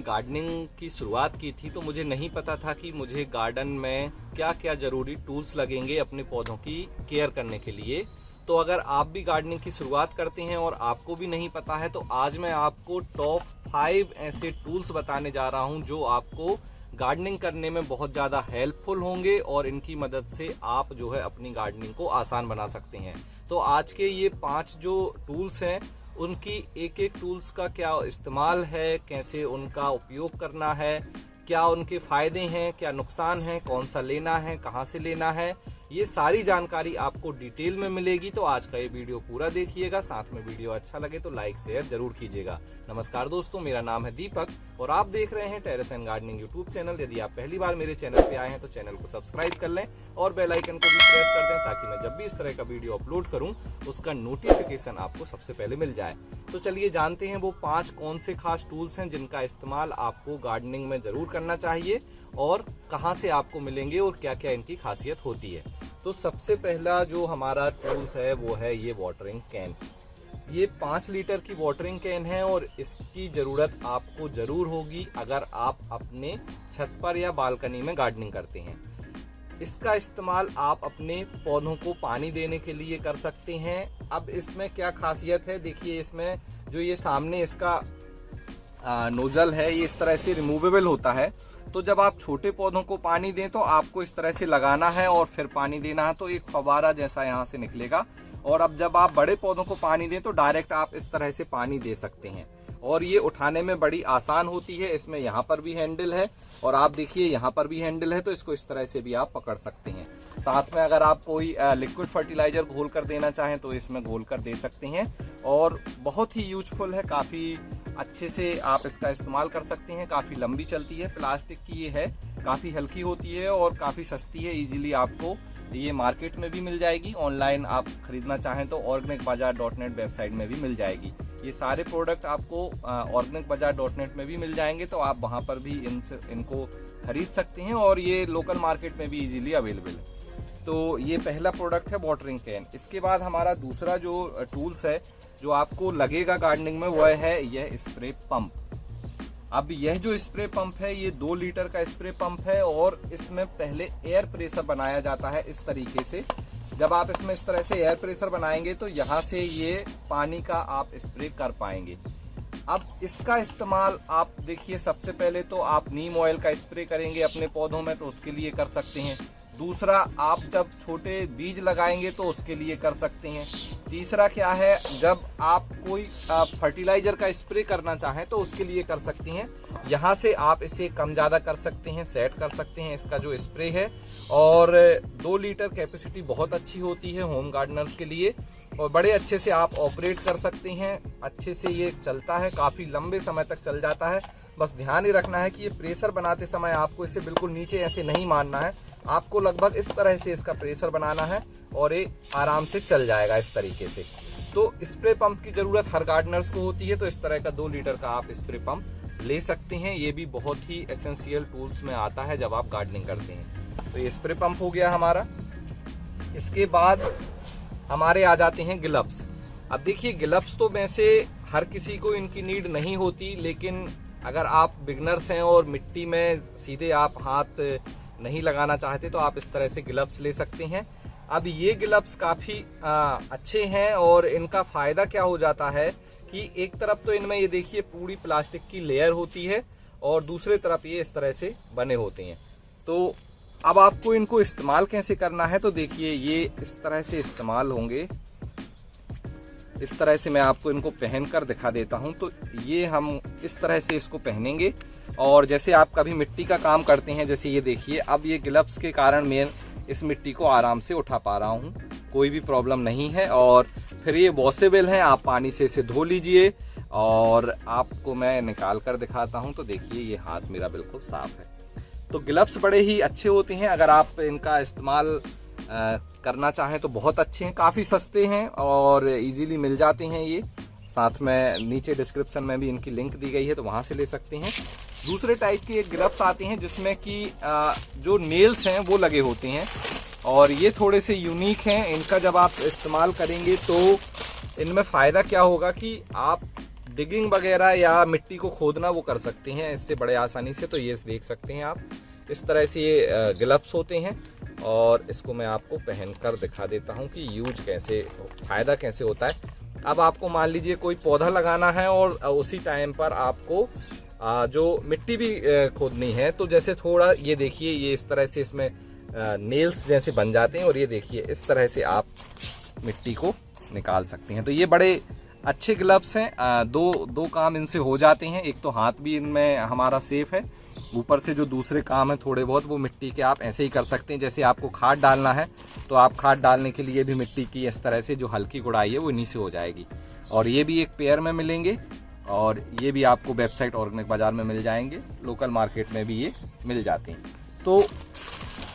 Gardening की शुरुआत की थी तो मुझे नहीं पता था कि मुझे गार्डन में क्या क्या जरूरी टूल्स लगेंगे अपने पौधों की केयर करने के लिए। तो अगर आप भी गार्डनिंग की शुरुआत करते हैं और आपको भी नहीं पता है तो आज मैं आपको टॉप 5 ऐसे टूल्स बताने जा रहा हूं जो आपको गार्डनिंग करने में बहुत ज़्यादा हेल्पफुल होंगे और इनकी मदद से आप जो है अपनी गार्डनिंग को आसान बना सकते हैं। तो आज के ये 5 जो टूल्स हैं उनकी एक एक टूल्स का क्या इस्तेमाल है, कैसे उनका उपयोग करना है, क्या उनके फायदे हैं, क्या नुकसान है, कौन सा लेना है, कहाँ से लेना है, ये सारी जानकारी आपको डिटेल में मिलेगी। तो आज का ये वीडियो पूरा देखिएगा, साथ में वीडियो अच्छा लगे तो लाइक शेयर जरूर कीजिएगा। नमस्कार दोस्तों, मेरा नाम है दीपक और आप देख रहे हैं terrace and gardening YouTube channel. यदि आप पहली बार मेरे चैनल पे आए हैं तो चैनल को सब्सक्राइब कर लें और बेल आइकन को भी प्रेस कर दें ताकि मैं जब भी इस तरह का वीडियो अपलोड करूं उसका नोटिफिकेशन आपको सबसे पहले मिल जाए। तो चलिए जानते हैं वो 5 कौन से खास टूल्स हैं जिनका इस्तेमाल आपको गार्डनिंग में जरूर करना चाहिए और कहां से आपको मिलेंगे और क्या क्या इनकी खासियत होती है। तो सबसे पहला जो हमारा टूल्स है वो है ये वाटरिंग कैन। ये 5 लीटर की वाटरिंग कैन है और इसकी जरूरत आपको जरूर होगी अगर आप अपने छत पर या बालकनी में गार्डनिंग करते हैं। इसका इस्तेमाल आप अपने पौधों को पानी देने के लिए कर सकते हैं। अब इसमें क्या खासियत है, देखिए इसमें जो ये सामने इसका नोजल है ये इस तरह से रिमूवेबल होता है। तो जब आप छोटे पौधों को पानी दें तो आपको इस तरह से लगाना है और फिर पानी देना है, तो एक फव्वारा जैसा यहाँ से निकलेगा। और अब जब आप बड़े पौधों को पानी दें तो डायरेक्ट आप इस तरह से पानी दे सकते हैं और ये उठाने में बड़ी आसान होती है। इसमें यहाँ पर भी हैंडल है और आप देखिए यहाँ पर भी हैंडल है, तो इसको इस तरह से भी आप पकड़ सकते हैं। साथ में अगर आप कोई लिक्विड फर्टिलाइजर घोल कर देना चाहें तो इसमें घोल कर दे सकते हैं और बहुत ही यूजफुल है, काफी अच्छे से आप इसका इस्तेमाल कर सकते हैं। काफी लंबी चलती है, प्लास्टिक की ये है, काफी हल्की होती है और काफी सस्ती है। इजीली आपको ये मार्केट में भी मिल जाएगी, ऑनलाइन आप खरीदना चाहें तो organicbazaar.net वेबसाइट में भी मिल जाएगी। ये सारे प्रोडक्ट आपको organicbazaar.net में भी मिल जाएंगे, तो आप वहां पर भी इनको खरीद सकते हैं और ये लोकल मार्केट में भी इजीली अवेलेबल है। तो ये पहला प्रोडक्ट है वाटरिंग कैन। इसके बाद हमारा दूसरा जो टूल्स है जो आपको लगेगा गार्डनिंग में वह है यह स्प्रे पंप। अब यह जो स्प्रे पंप है ये 2 लीटर का स्प्रे पंप है और इसमें पहले एयर प्रेशर बनाया जाता है इस तरीके से। जब आप इसमें इस तरह से एयर प्रेशर बनाएंगे तो यहाँ से ये पानी का आप स्प्रे कर पाएंगे। अब इसका इस्तेमाल आप देखिए, सबसे पहले तो आप नीम ऑयल का स्प्रे करेंगे अपने पौधों में तो उसके लिए कर सकते हैं। दूसरा, आप जब छोटे बीज लगाएंगे तो उसके लिए कर सकते हैं। तीसरा क्या है, जब आप कोई फर्टिलाइजर का स्प्रे करना चाहें तो उसके लिए कर सकते हैं। यहाँ से आप इसे कम ज्यादा कर सकते हैं, सेट कर सकते हैं इसका जो स्प्रे है। और 2 लीटर कैपेसिटी बहुत अच्छी होती है होम गार्डनर्स के लिए और बड़े अच्छे से आप ऑपरेट कर सकते हैं। अच्छे से ये चलता है, काफी लंबे समय तक चल जाता है। बस ध्यान ही रखना है कि ये प्रेशर बनाते समय आपको इसे बिल्कुल नीचे ऐसे नहीं मारना है, आपको लगभग इस तरह से इसका प्रेशर बनाना है और ये आराम से चल जाएगा इस तरीके से। तो स्प्रे पंप की जरूरत हर गार्डनर्स को होती है, तो इस तरह का 2 लीटर का आप स्प्रे पंप ले सकते हैं। ये भी बहुत ही एसेंशियल टूल्स में आता है जब आप गार्डनिंग करते हैं। तो ये स्प्रे पंप हो गया हमारा। इसके बाद हमारे आ जाते हैं ग्लव्स। अब देखिए, ग्लव्स तो वैसे हर किसी को इनकी नीड नहीं होती, लेकिन अगर आप बिगनर्स हैं और मिट्टी में सीधे आप हाथ नहीं लगाना चाहते तो आप इस तरह से ग्लव्स ले सकते हैं। अब ये ग्लव्स काफी अच्छे हैं और इनका फायदा क्या हो जाता है कि एक तरफ तो इनमें ये देखिए पूरी प्लास्टिक की लेयर होती है और दूसरी तरफ ये इस तरह से बने होते हैं। तो अब आपको इनको इस्तेमाल कैसे करना है, तो देखिए ये इस तरह से इस्तेमाल होंगे। इस तरह से मैं आपको इनको पहन कर दिखा देता हूं। तो ये हम इस तरह से इसको पहनेंगे और जैसे आप कभी मिट्टी का काम करते हैं, जैसे ये देखिए, अब ये ग्लव्स के कारण मैं इस मिट्टी को आराम से उठा पा रहा हूं, कोई भी प्रॉब्लम नहीं है। और फिर ये वॉशेबल है, आप पानी से इसे धो लीजिए और आपको मैं निकाल कर दिखाता हूं। तो देखिए ये हाथ मेरा बिल्कुल साफ है। तो ग्लव्स बड़े ही अच्छे होते हैं, अगर आप इनका इस्तेमाल करना चाहें तो बहुत अच्छे हैं, काफ़ी सस्ते हैं और इजीली मिल जाते हैं। ये साथ में नीचे डिस्क्रिप्शन में भी इनकी लिंक दी गई है, तो वहाँ से ले सकते हैं। दूसरे टाइप के ग्लव्स आते हैं जिसमें कि जो नेल्स हैं वो लगे होते हैं और ये थोड़े से यूनिक हैं। इनका जब आप इस्तेमाल करेंगे तो इनमें फ़ायदा क्या होगा कि आप डिगिंग वगैरह या मिट्टी को खोदना वो कर सकते हैं इससे बड़े आसानी से। तो ये देख सकते हैं आप, इस तरह से ये ग्लव्स होते हैं और इसको मैं आपको पहनकर दिखा देता हूँ कि यूज कैसे, फ़ायदा कैसे होता है। अब आपको मान लीजिए कोई पौधा लगाना है और उसी टाइम पर आपको जो मिट्टी भी खोदनी है, तो जैसे थोड़ा ये देखिए, ये इस तरह से इसमें नेल्स जैसे बन जाते हैं और ये देखिए इस तरह से आप मिट्टी को निकाल सकते हैं। तो ये बड़े अच्छे ग्लव्स हैं, दो काम इनसे हो जाते हैं। एक तो हाथ भी इनमें हमारा सेफ है, ऊपर से जो दूसरे काम है थोड़े बहुत वो मिट्टी के आप ऐसे ही कर सकते हैं। जैसे आपको खाद डालना है तो आप खाद डालने के लिए भी मिट्टी की इस तरह से जो हल्की गुड़ाई है वो इन्हीं से हो जाएगी। और ये भी एक पेयर में मिलेंगे और ये भी आपको वेबसाइट ऑर्गेनिक बाजार में मिल जाएंगे, लोकल मार्केट में भी ये मिल जाते हैं। तो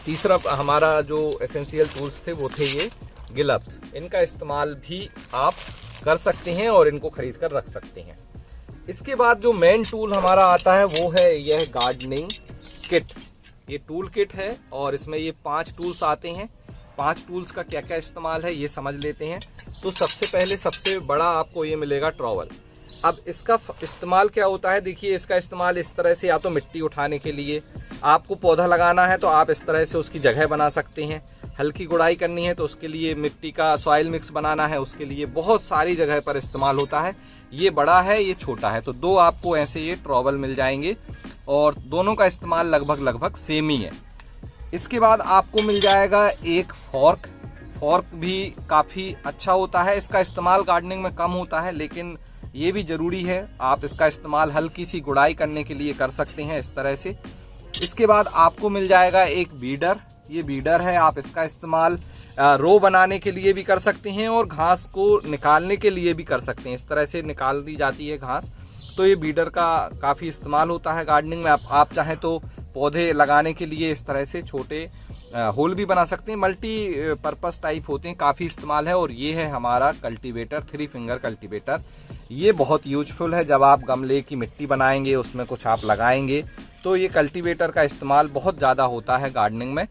तीसरा हमारा जो एसेंशियल टूल्स थे वो थे ये ग्लव्स। इनका इस्तेमाल भी आप कर सकते हैं और इनको खरीद कर रख सकते हैं। इसके बाद जो मेन टूल हमारा आता है वो है यह गार्डनिंग किट। ये टूल किट है और इसमें ये 5 टूल्स आते हैं। 5 टूल्स का क्या क्या इस्तेमाल है ये समझ लेते हैं। तो सबसे पहले सबसे बड़ा आपको ये मिलेगा ट्रॉवल। अब इसका इस्तेमाल क्या होता है, देखिए इसका इस्तेमाल इस तरह से, या तो मिट्टी उठाने के लिए, आपको पौधा लगाना है तो आप इस तरह से उसकी जगह बना सकते हैं। हल्की गुड़ाई करनी है तो उसके लिए मिट्टी का सॉइल मिक्स बनाना है, उसके लिए बहुत सारी जगह पर इस्तेमाल होता है। ये बड़ा है, ये छोटा है, तो 2 आपको ऐसे ये ट्रॉवल मिल जाएंगे और दोनों का इस्तेमाल लगभग सेम ही है। इसके बाद आपको मिल जाएगा एक फॉर्क। फॉर्क भी काफ़ी अच्छा होता है, इसका इस्तेमाल गार्डनिंग में कम होता है लेकिन ये भी ज़रूरी है। आप इसका इस्तेमाल हल्की सी गुड़ाई करने के लिए कर सकते हैं इस तरह से। इसके बाद आपको मिल जाएगा एक बीडर। ये बीडर है, आप इसका इस्तेमाल रो बनाने के लिए भी कर सकते हैं और घास को निकालने के लिए भी कर सकते हैं। इस तरह से निकाल दी जाती है घास, तो ये बीडर का काफ़ी इस्तेमाल होता है गार्डनिंग में। आप चाहें तो पौधे लगाने के लिए इस तरह से छोटे होल भी बना सकते हैं, मल्टी पर्पस टाइप होते हैं, काफ़ी इस्तेमाल है। और ये है हमारा कल्टीवेटर, 3 फिंगर कल्टीवेटर। ये बहुत यूजफुल है, जब आप गमले की मिट्टी बनाएंगे, उसमें कुछ आप लगाएंगे तो ये कल्टीवेटर का इस्तेमाल बहुत ज़्यादा होता है गार्डनिंग में।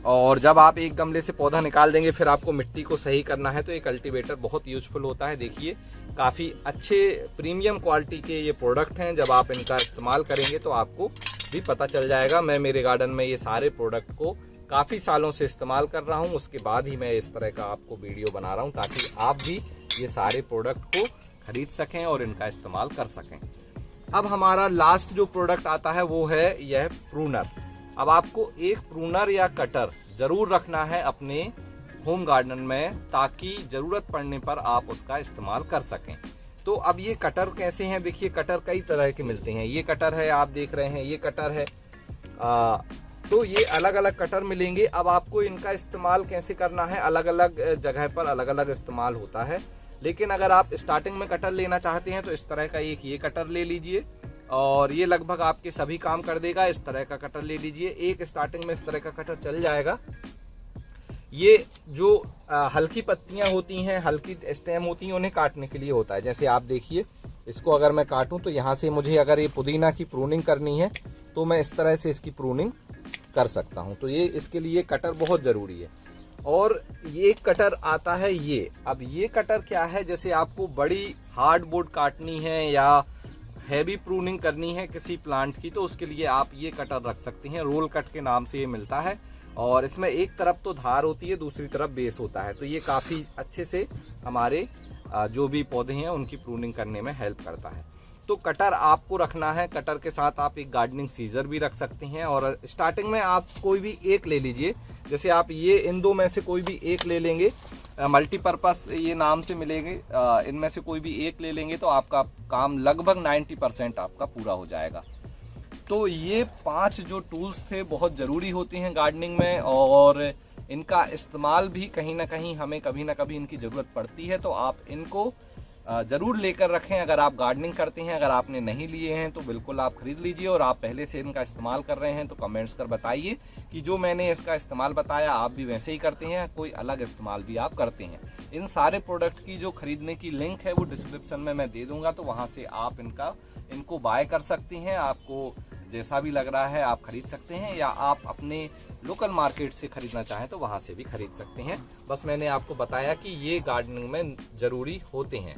और जब आप एक गमले से पौधा निकाल देंगे फिर आपको मिट्टी को सही करना है, तो ये कल्टीवेटर बहुत यूजफुल होता है। देखिए काफ़ी अच्छे प्रीमियम क्वालिटी के ये प्रोडक्ट हैं, जब आप इनका इस्तेमाल करेंगे तो आपको भी पता चल जाएगा। मैं मेरे गार्डन में ये सारे प्रोडक्ट को काफ़ी सालों से इस्तेमाल कर रहा हूँ, उसके बाद ही मैं इस तरह का आपको वीडियो बना रहा हूँ ताकि आप भी ये सारे प्रोडक्ट को खरीद सकें और इनका इस्तेमाल कर सकें। अब हमारा लास्ट जो प्रोडक्ट आता है वो है यह प्रूनर। अब आपको एक प्रूनर या कटर जरूर रखना है अपने होम गार्डन में, ताकि जरूरत पड़ने पर आप उसका इस्तेमाल कर सकें। तो अब ये कटर कैसे हैं, देखिए कटर कई तरह के मिलते हैं। ये कटर है, आप देख रहे हैं, ये कटर है। तो ये अलग अलग कटर मिलेंगे। अब आपको इनका इस्तेमाल कैसे करना है, अलग अलग जगह पर अलग अलग इस्तेमाल होता है। लेकिन अगर आप स्टार्टिंग में कटर लेना चाहते हैं तो इस तरह का एक ये कटर ले लीजिए और ये लगभग आपके सभी काम कर देगा। इस तरह का कटर ले लीजिए, एक स्टार्टिंग में इस तरह का कटर चल जाएगा। ये जो हल्की पत्तियां होती हैं, हल्की स्टेम होती हैं, उन्हें काटने के लिए होता है। जैसे आप देखिए, इसको अगर मैं काटूं तो यहाँ से मुझे अगर ये पुदीना की प्रूनिंग करनी है तो मैं इस तरह से इसकी प्रूनिंग कर सकता हूँ। तो ये इसके लिए कटर बहुत ज़रूरी है। और ये कटर आता है ये। अब ये कटर क्या है, जैसे आपको बड़ी हार्डवुड काटनी है या हैवी प्रूनिंग करनी है किसी प्लांट की, तो उसके लिए आप ये कटर रख सकते हैं। रोल कट के नाम से ये मिलता है और इसमें एक तरफ तो धार होती है, दूसरी तरफ बेस होता है। तो ये काफ़ी अच्छे से हमारे जो भी पौधे हैं उनकी प्रूनिंग करने में हेल्प करता है। तो कटर आपको रखना है। कटर के साथ आप एक गार्डनिंग सीजर भी रख सकते हैं। और स्टार्टिंग में आप कोई भी एक ले लीजिए, जैसे आप ये इन दो में से कोई भी एक ले लेंगे, मल्टीपर्पस ये नाम से मिलेंगे, इनमें से कोई भी एक ले लेंगे तो आपका काम लगभग 90% आपका पूरा हो जाएगा। तो ये 5 जो टूल्स थे बहुत ज़रूरी होते हैं गार्डनिंग में और इनका इस्तेमाल भी कहीं ना कहीं हमें कभी ना कभी इनकी ज़रूरत पड़ती है। तो आप इनको ज़रूर लेकर रखें अगर आप गार्डनिंग करते हैं। अगर आपने नहीं लिए हैं तो बिल्कुल आप खरीद लीजिए और आप पहले से इनका इस्तेमाल कर रहे हैं तो कमेंट्स कर बताइए कि जो मैंने इसका इस्तेमाल बताया आप भी वैसे ही करते हैं, कोई अलग इस्तेमाल भी आप करते हैं। इन सारे प्रोडक्ट की जो खरीदने की लिंक है वो डिस्क्रिप्शन में मैं दे दूंगा, तो वहाँ से आप इनको बाय कर सकते हैं। आपको जैसा भी लग रहा है आप खरीद सकते हैं, या आप अपने लोकल मार्केट से खरीदना चाहें तो वहाँ से भी खरीद सकते हैं। बस मैंने आपको बताया कि ये गार्डनिंग में ज़रूरी होते हैं।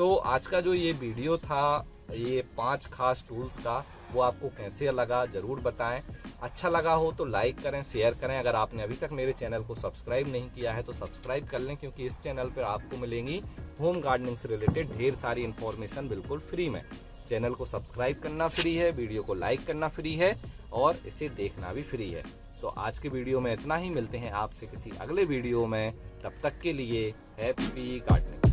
तो आज का जो ये वीडियो था, ये 5 खास टूल्स का, वो आपको कैसे लगा जरूर बताएं। अच्छा लगा हो तो लाइक करें, शेयर करें। अगर आपने अभी तक मेरे चैनल को सब्सक्राइब नहीं किया है तो सब्सक्राइब कर लें, क्योंकि इस चैनल पर आपको मिलेंगी होम गार्डनिंग से रिलेटेड ढेर सारी इंफॉर्मेशन बिल्कुल फ्री में। चैनल को सब्सक्राइब करना फ्री है, वीडियो को लाइक करना फ्री है और इसे देखना भी फ्री है। तो आज के वीडियो में इतना ही, मिलते हैं आपसे किसी अगले वीडियो में। तब तक के लिए हैप्पी गार्डनिंग।